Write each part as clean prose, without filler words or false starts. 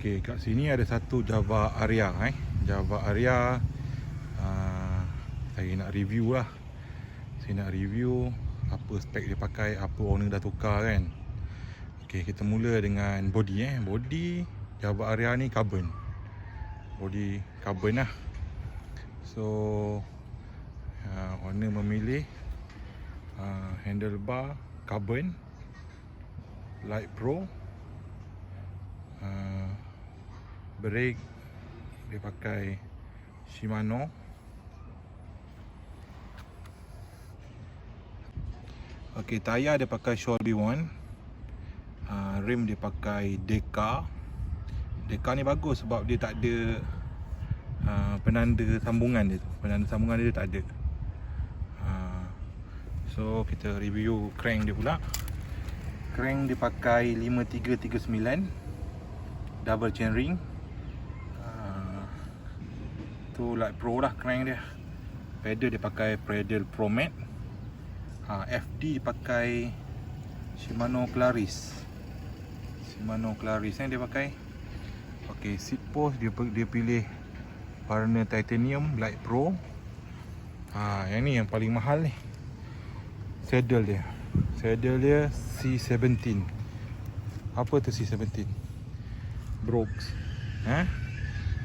Okey, kat sini ada satu JAVA ARIA JAVA ARIA. Saya nak review lah. Saya nak review apa spek dia pakai, apa owner dah tukar kan. Okey, kita mula dengan body Body JAVA ARIA ni carbon. Body carbon lah. So owner memilih handlebar carbon Light Pro. Brake dia pakai Shimano. Okey, tayar dia pakai Shelby One. Rim dia pakai Deka. Deka ni bagus sebab dia tak ada penanda sambungan dia tu. Penanda sambungan dia tak ada. So kita review crank dia pula. Crank dia pakai 5339 double chain ring. Tu Light Pro lah crank dia. Pedal dia pakai pedal Pro Mat. FD dia pakai Shimano Claris. Shimano Claris dia pakai. Okey, seat post dia pilih warna titanium Light Pro. Yang ni yang paling mahal ni. Saddle dia C17. Apa tu C17? Brooks.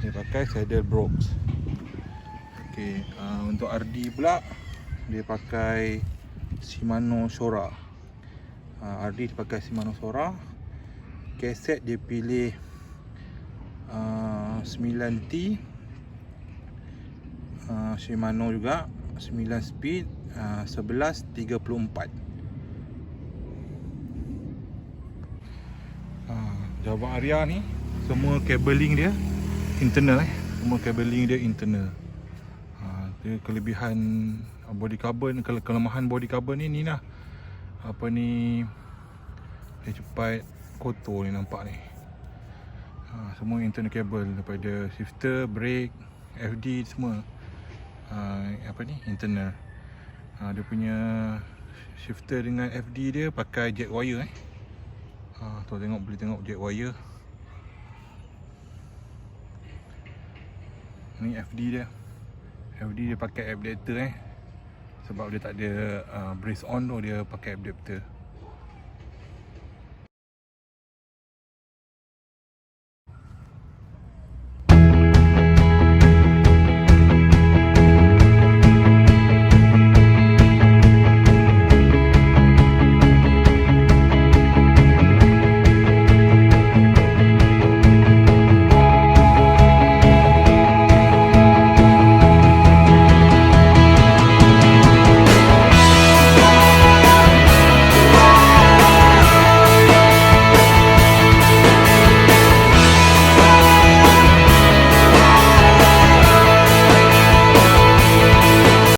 Dia pakai saddle Brooks. Okey, untuk RD pula dia pakai Shimano Sora. RD dia pakai Shimano Sora. Keset dia pilih 9T. Shimano juga 9 speed, 1134. JAVA ARIA ni semua cabling dia internal semua cabling dia internal. Dia kelebihan body carbon, kelemahan body carbon ni lah. Apa ni, dia cepat kotor ni nampak ni. Semua internal cable daripada shifter, brake, FD semua. Apa ni, internal. Dia punya shifter dengan FD dia pakai jack wire tu boleh tengok jack wire. Ni FD dia. FD dia pakai adapter sebab dia tak ada brace on tu, dia pakai adapter.